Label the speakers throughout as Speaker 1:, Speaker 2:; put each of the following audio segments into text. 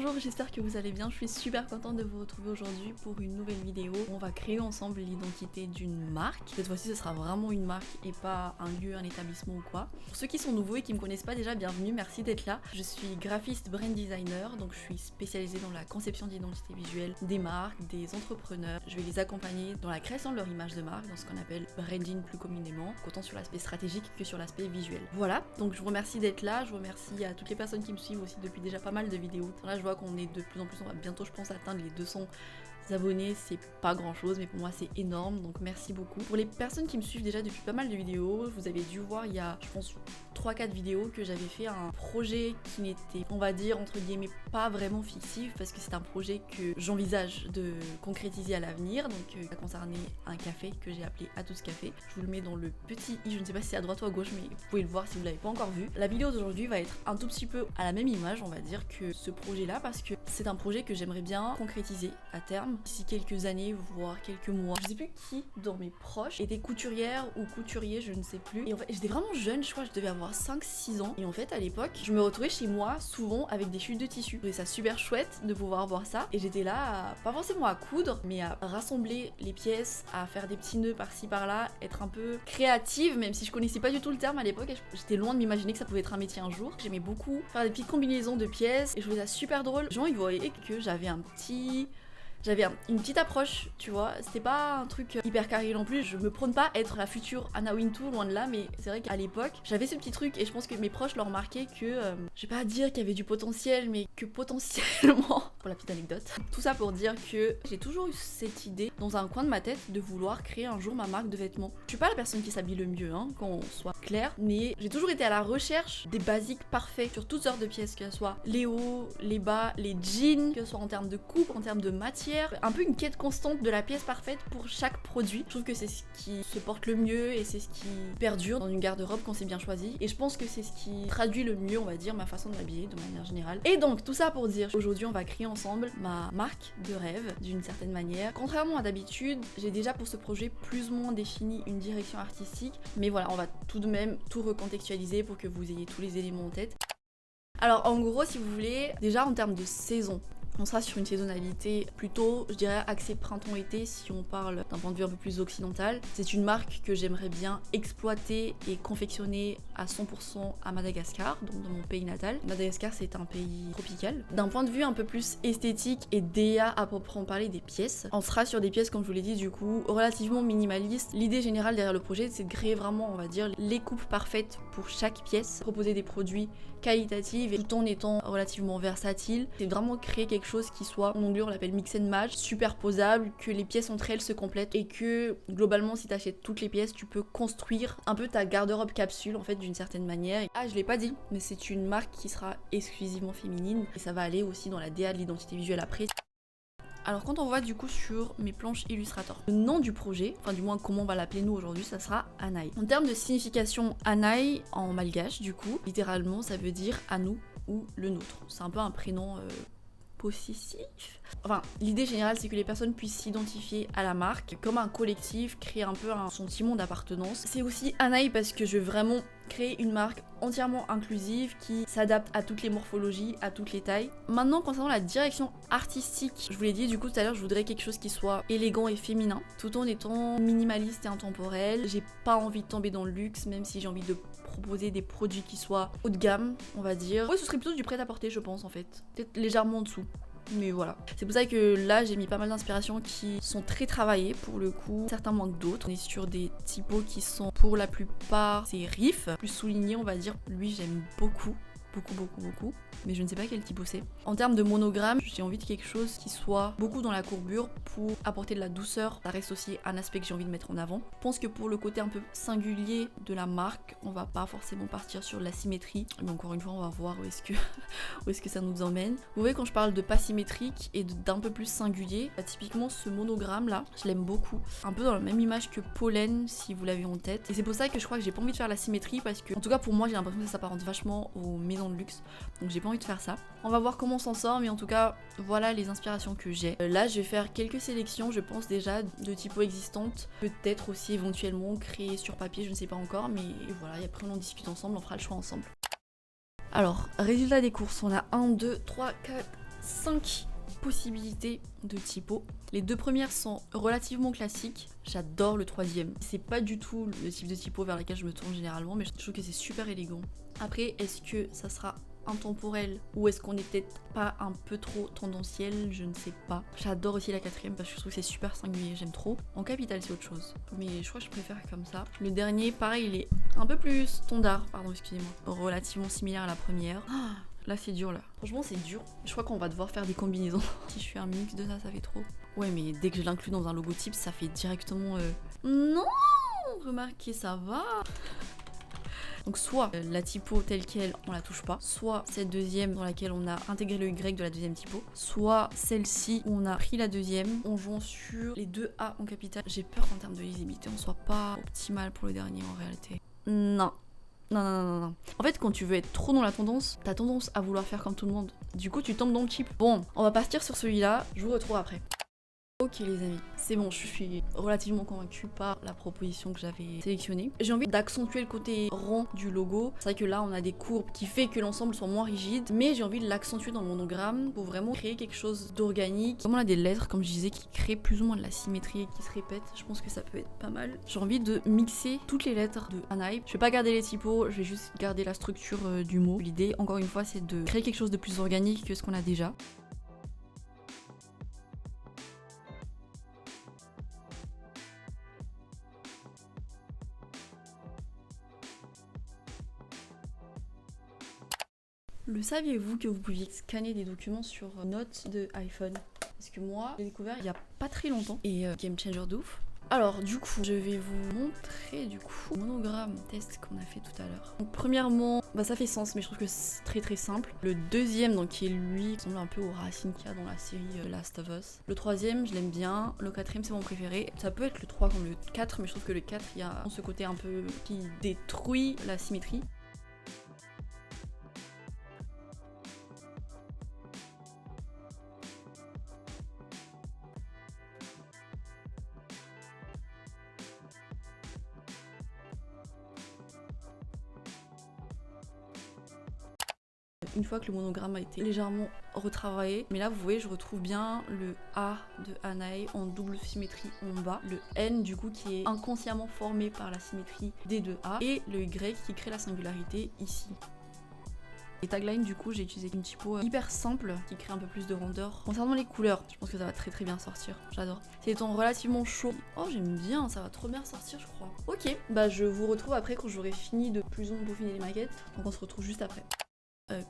Speaker 1: Bonjour, j'espère que vous allez bien. Je suis super contente de vous retrouver aujourd'hui pour une nouvelle vidéo. On va créer ensemble l'identité d'une marque. Cette fois-ci, ce sera vraiment une marque et pas un lieu, un établissement ou quoi. Pour ceux qui sont nouveaux et qui me connaissent pas déjà, bienvenue, merci d'être là. Je suis graphiste brand designer, donc je suis spécialisée dans la conception d'identité visuelle des marques, des entrepreneurs. Je vais les accompagner dans la création de leur image de marque, dans ce qu'on appelle branding plus communément, autant sur l'aspect stratégique que sur l'aspect visuel. Voilà, donc je vous remercie d'être là. Je vous remercie à toutes les personnes qui me suivent aussi depuis déjà pas mal de vidéos. Là, je vois qu'on est de plus en plus, on va bientôt, je pense, atteindre les 200 abonnés. C'est pas grand chose, mais pour moi, c'est énorme. Donc, merci beaucoup. Pour les personnes qui me suivent déjà depuis pas mal de vidéos, vous avez dû voir il y a, je pense, 3-4 vidéos que j'avais fait un projet qui n'était, on va dire, entre guillemets, pas vraiment fictif parce que c'est un projet que j'envisage de concrétiser à l'avenir. Donc, ça concernait un café que j'ai appelé Atos Café. Je vous le mets dans le petit i, je ne sais pas si c'est à droite ou à gauche, mais vous pouvez le voir si vous l'avez pas encore vu. La vidéo d'aujourd'hui va être un tout petit peu à la même image, on va dire, que ce projet-là parce que c'est un projet que j'aimerais bien concrétiser à terme d'ici quelques années, voire quelques mois. Je sais plus qui dans mes proches était couturière ou couturier, je ne sais plus. Et en fait, j'étais vraiment jeune, je crois que je devais avoir 5-6 ans. Et en fait, à l'époque, je me retrouvais chez moi souvent avec des chutes de tissu. Je trouvais ça super chouette de pouvoir voir ça. Et j'étais là, pas forcément à coudre, mais à rassembler les pièces, à faire des petits nœuds par-ci par-là, être un peu créative, même si je connaissais pas du tout le terme à l'époque. J'étais loin de m'imaginer que ça pouvait être un métier un jour. J'aimais beaucoup faire des petites combinaisons de pièces et je trouvais ça super drôle. Les gens, ils voyaient que j'avais une petite approche, tu vois, c'était pas un truc hyper carré non plus, je me prône pas être la future Anna Wintour, loin de là, mais c'est vrai qu'à l'époque, j'avais ce petit truc et je pense que mes proches leur remarquaient que, je vais pas dire qu'il y avait du potentiel, mais que potentiellement, pour la petite anecdote, tout ça pour dire que j'ai toujours eu cette idée dans un coin de ma tête de vouloir créer un jour ma marque de vêtements. Je suis pas la personne qui s'habille le mieux, hein, qu'on soit clair, mais j'ai toujours été à la recherche des basiques parfaits sur toutes sortes de pièces, que ce soit les hauts, les bas, les jeans, que ce soit en termes de coupe, en termes de matière, un peu une quête constante de la pièce parfaite pour chaque produit. Je trouve que c'est ce qui se porte le mieux et c'est ce qui perdure dans une garde-robe quand c'est bien choisi. Et je pense que c'est ce qui traduit le mieux, on va dire, ma façon de m'habiller de manière générale. Et donc, tout ça pour dire, aujourd'hui, on va créer ensemble ma marque de rêve d'une certaine manière. Contrairement à d'habitude, j'ai déjà pour ce projet plus ou moins défini une direction artistique. Mais voilà, on va tout de même tout recontextualiser pour que vous ayez tous les éléments en tête. Alors, en gros, si vous voulez, déjà en termes de saison, on sera sur une saisonnalité plutôt, je dirais, axée printemps-été si on parle d'un point de vue un peu plus occidental. C'est une marque que j'aimerais bien exploiter et confectionner à 100% à Madagascar, donc dans mon pays natal. Madagascar, c'est un pays tropical. D'un point de vue un peu plus esthétique et DA à proprement parler des pièces, on sera sur des pièces, comme je vous l'ai dit, du coup, relativement minimalistes. L'idée générale derrière le projet, c'est de créer vraiment, on va dire, les coupes parfaites pour chaque pièce, proposer des produits qualitatifs et tout en étant relativement versatile. C'est vraiment créer quelque chose qui soit, en anglais on l'appelle mix and match, superposable, que les pièces entre elles se complètent et que globalement si t'achètes toutes les pièces tu peux construire un peu ta garde-robe capsule en fait d'une certaine manière. Ah, je l'ai pas dit, mais c'est une marque qui sera exclusivement féminine et ça va aller aussi dans la DA de l'identité visuelle après. Alors quand on voit du coup sur mes planches Illustrator, le nom du projet, enfin du moins comment on va l'appeler nous aujourd'hui, ça sera Anaï. En termes de signification, Anaï en malgache du coup, littéralement ça veut dire à nous ou le nôtre. C'est un peu un prénom possessif. Enfin, l'idée générale c'est que les personnes puissent s'identifier à la marque comme un collectif, créer un peu un sentiment d'appartenance. C'est aussi Anaï parce que je veux vraiment créer une marque entièrement inclusive qui s'adapte à toutes les morphologies, à toutes les tailles. Maintenant, concernant la direction artistique, je vous l'ai dit du coup tout à l'heure, je voudrais quelque chose qui soit élégant et féminin, tout en étant minimaliste et intemporel. J'ai pas envie de tomber dans le luxe, même si j'ai envie de proposer des produits qui soient haut de gamme, on va dire. Ouais, ce serait plutôt du prêt-à-porter, je pense en fait. Peut-être légèrement en dessous. Mais voilà. C'est pour ça que là j'ai mis pas mal d'inspirations qui sont très travaillées pour le coup. Certains manquent d'autres. On est sur des typos qui sont pour la plupart serifs, plus soulignés on va dire. Lui j'aime beaucoup. Beaucoup, mais je ne sais pas quel typo c'est. En termes de monogramme, j'ai envie de quelque chose qui soit beaucoup dans la courbure pour apporter de la douceur. Ça reste aussi un aspect que j'ai envie de mettre en avant. Je pense que pour le côté un peu singulier de la marque, on va pas forcément partir sur la symétrie. Mais encore une fois, on va voir où est-ce que ça nous emmène. Vous voyez, quand je parle de pas symétrique et d'un peu plus singulier, bah, typiquement ce monogramme là, je l'aime beaucoup. Un peu dans la même image que Pollen, si vous l'avez en tête. Et c'est pour ça que je crois que j'ai pas envie de faire la symétrie parce que, en tout cas pour moi, j'ai l'impression que ça s'apparente vachement aux maisons de luxe, donc j'ai pas envie de faire ça. On va voir comment on s'en sort, mais en tout cas voilà les inspirations que j'ai. Là je vais faire quelques sélections, je pense déjà de typos existantes, peut-être aussi éventuellement créer sur papier, je ne sais pas encore, mais voilà, et après on en discute ensemble, on fera le choix ensemble. Alors, résultat des courses, on a 1, 2, 3, 4, 5 possibilités de typo. Les 2 premières sont relativement classiques. J'adore le 3e. C'est pas du tout le type de typo vers lequel je me tourne généralement, mais je trouve que c'est super élégant. Après, est-ce que ça sera intemporel ou est-ce qu'on est peut-être pas un peu trop tendanciel, je ne sais pas. J'adore aussi la 4e parce que je trouve que c'est super singulier, j'aime trop. En capital c'est autre chose, mais je crois que je préfère comme ça. Le dernier, pareil, il est un peu plus standard, pardon, excusez-moi, relativement similaire à la première. Là c'est dur là. Franchement c'est dur. Je crois qu'on va devoir faire des combinaisons. Si je fais un mix de ça, ça fait trop. Ouais mais dès que je l'inclus dans un logotype, ça fait directement... Non, remarquez, ça va. Donc soit la typo telle quelle, on la touche pas, soit cette deuxième dans laquelle on a intégré le Y de la deuxième typo, soit celle-ci où on a pris la deuxième en jouant sur les 2 A en capital. J'ai peur qu'en termes de lisibilité on soit pas optimal pour le dernier en réalité. Non. Non. En fait, quand tu veux être trop dans la tendance, t'as tendance à vouloir faire comme tout le monde. Du coup, tu tombes dans le cheap. Bon, on va partir sur celui-là. Je vous retrouve après. Ok les amis, c'est bon, je suis relativement convaincue par la proposition que j'avais sélectionnée. J'ai envie d'accentuer le côté rond du logo. C'est vrai que là on a des courbes qui fait que l'ensemble soit moins rigide, mais j'ai envie de l'accentuer dans le monogramme pour vraiment créer quelque chose d'organique. Comme on a des lettres, comme je disais, qui créent plus ou moins de la symétrie et qui se répètent, je pense que ça peut être pas mal. J'ai envie de mixer toutes les lettres de Anaï. Je vais pas garder les typos, je vais juste garder la structure du mot. L'idée, encore une fois, c'est de créer quelque chose de plus organique que ce qu'on a déjà. Le saviez-vous que vous pouviez scanner des documents sur notes de iPhone? Parce que moi, j'ai découvert il y a pas très longtemps et game changer de ouf. Alors du coup, je vais vous montrer du coup le monogramme test qu'on a fait tout à l'heure. Donc premièrement, ça fait sens, mais je trouve que c'est très simple. Le deuxième, donc qui est lui, ressemble un peu aux racines qu'il y a dans la série Last of Us. Le troisième, je l'aime bien. Le quatrième, c'est mon préféré. Ça peut être le 3 comme le 4, mais je trouve que le 4, il y a ce côté un peu qui détruit la symétrie. Une fois que le monogramme a été légèrement retravaillé, mais là vous voyez je retrouve bien le A de Anaï en double symétrie en bas, le N du coup qui est inconsciemment formé par la symétrie des 2 A et le Y qui crée la singularité ici. Les taglines du coup j'ai utilisé une typo hyper simple qui crée un peu plus de rondeur. Concernant les couleurs, je pense que ça va très bien sortir, j'adore. C'est des tons relativement chauds. Oh j'aime bien, ça va trop bien sortir je crois. Ok, je vous retrouve après quand j'aurai fini de plus ou moins peaufiner les maquettes, donc on se retrouve juste après.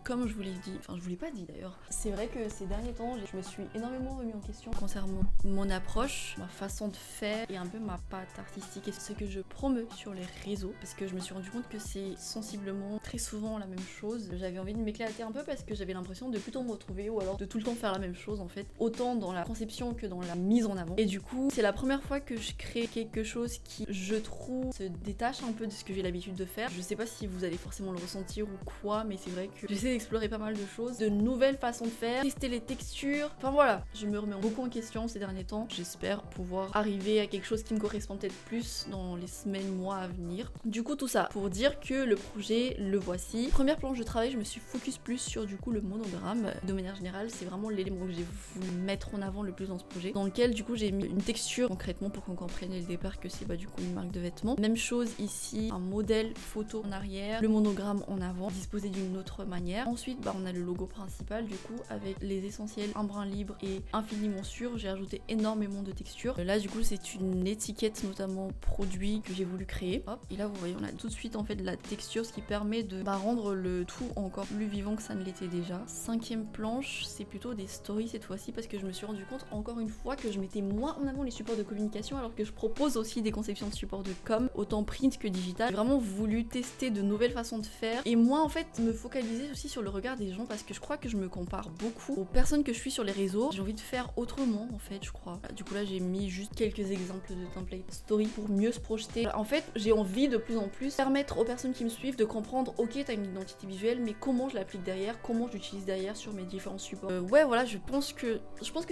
Speaker 1: Comme je vous l'ai dit, enfin je vous l'ai pas dit d'ailleurs, c'est vrai que ces derniers temps je me suis énormément remis en question concernant mon approche, ma façon de faire et un peu ma patte artistique et ce que je promeux sur les réseaux parce que je me suis rendu compte que c'est sensiblement très souvent la même chose. J'avais envie de m'éclater un peu parce que j'avais l'impression de plutôt me retrouver ou alors de tout le temps faire la même chose en fait, autant dans la conception que dans la mise en avant. Et du coup c'est la première fois que je crée quelque chose qui je trouve se détache un peu de ce que j'ai l'habitude de faire. Je sais pas si vous allez forcément le ressentir ou quoi, mais c'est vrai que j'essaie d'explorer pas mal de choses, de nouvelles façons de faire, tester les textures. Enfin voilà, je me remets beaucoup en question ces derniers temps. J'espère pouvoir arriver à quelque chose qui me correspond peut-être plus dans les semaines, mois à venir. Du coup tout ça pour dire que le projet, le voici. Première planche de travail, je me suis focus plus sur du coup le monogramme. De manière générale, c'est vraiment l'élément que j'ai voulu mettre en avant le plus dans ce projet, dans lequel du coup j'ai mis une texture concrètement pour qu'on comprenne dès le départ que c'est du coup une marque de vêtements. Même chose ici, un modèle photo en arrière, le monogramme en avant, disposé d'une autre manière. Ensuite, on a le logo principal du coup avec les essentiels, un brin libre et infiniment sûr. J'ai ajouté énormément de textures. Là du coup c'est une étiquette notamment produit que j'ai voulu créer. Hop, et là vous voyez on a tout de suite en fait de la texture, ce qui permet de rendre le tout encore plus vivant que ça ne l'était déjà. Cinquième planche, c'est plutôt des stories cette fois-ci parce que je me suis rendu compte encore une fois que je mettais moins en avant les supports de communication alors que je propose aussi des conceptions de supports de com, autant print que digital. J'ai vraiment voulu tester de nouvelles façons de faire et moi en fait me focaliser aussi sur le regard des gens parce que je crois que je me compare beaucoup aux personnes que je suis sur les réseaux. J'ai envie de faire autrement en fait je crois. Du coup là j'ai mis juste quelques exemples de template story pour mieux se projeter. En fait j'ai envie de plus en plus permettre aux personnes qui me suivent de comprendre ok t'as une identité visuelle mais comment je l'applique derrière, comment je l'utilise derrière sur mes différents supports. Ouais voilà je pense que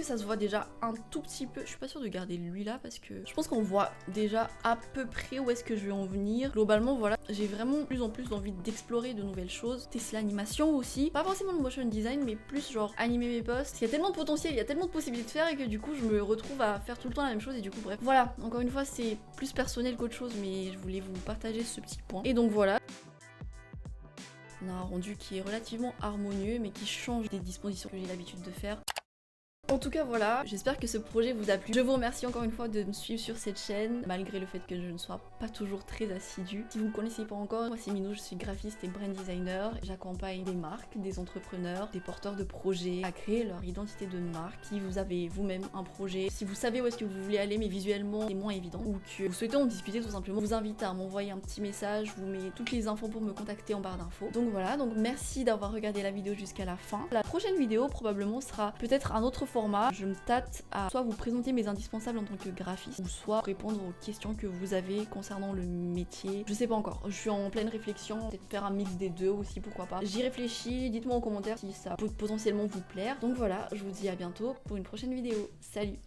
Speaker 1: ça se voit déjà un tout petit peu. Je suis pas sûre de garder lui là parce que je pense qu'on voit déjà à peu près où est-ce que je vais en venir. Globalement voilà j'ai vraiment plus en plus envie d'explorer de nouvelles choses, tester l'animation animation aussi, pas forcément le motion design mais plus genre animer mes posts. Il y a tellement de potentiel, il y a tellement de possibilités de faire et que du coup je me retrouve à faire tout le temps la même chose et du coup bref. Voilà, encore une fois c'est plus personnel qu'autre chose mais je voulais vous partager ce petit point. Et donc voilà. On a un rendu qui est relativement harmonieux mais qui change des dispositions que j'ai l'habitude de faire. En tout cas voilà, j'espère que ce projet vous a plu. Je vous remercie encore une fois de me suivre sur cette chaîne, malgré le fait que je ne sois pas toujours très assidue. Si vous ne me connaissez pas encore, moi c'est Minou, je suis graphiste et brand designer. J'accompagne des marques, des entrepreneurs, des porteurs de projets à créer leur identité de marque. Si vous avez vous-même un projet, si vous savez où est-ce que vous voulez aller mais visuellement c'est moins évident, ou que vous souhaitez en discuter tout simplement, je vous invite à m'envoyer un petit message, je vous mets toutes les infos pour me contacter en barre d'infos. Donc voilà, donc merci d'avoir regardé la vidéo jusqu'à la fin. La prochaine vidéo probablement sera peut-être un autre format. Je me tâte à soit vous présenter mes indispensables en tant que graphiste, ou soit répondre aux questions que vous avez concernant le métier. Je sais pas encore, je suis en pleine réflexion, peut-être faire un mix des deux aussi, pourquoi pas. J'y réfléchis, dites-moi en commentaire si ça peut potentiellement vous plaire. Donc voilà, je vous dis à bientôt pour une prochaine vidéo. Salut!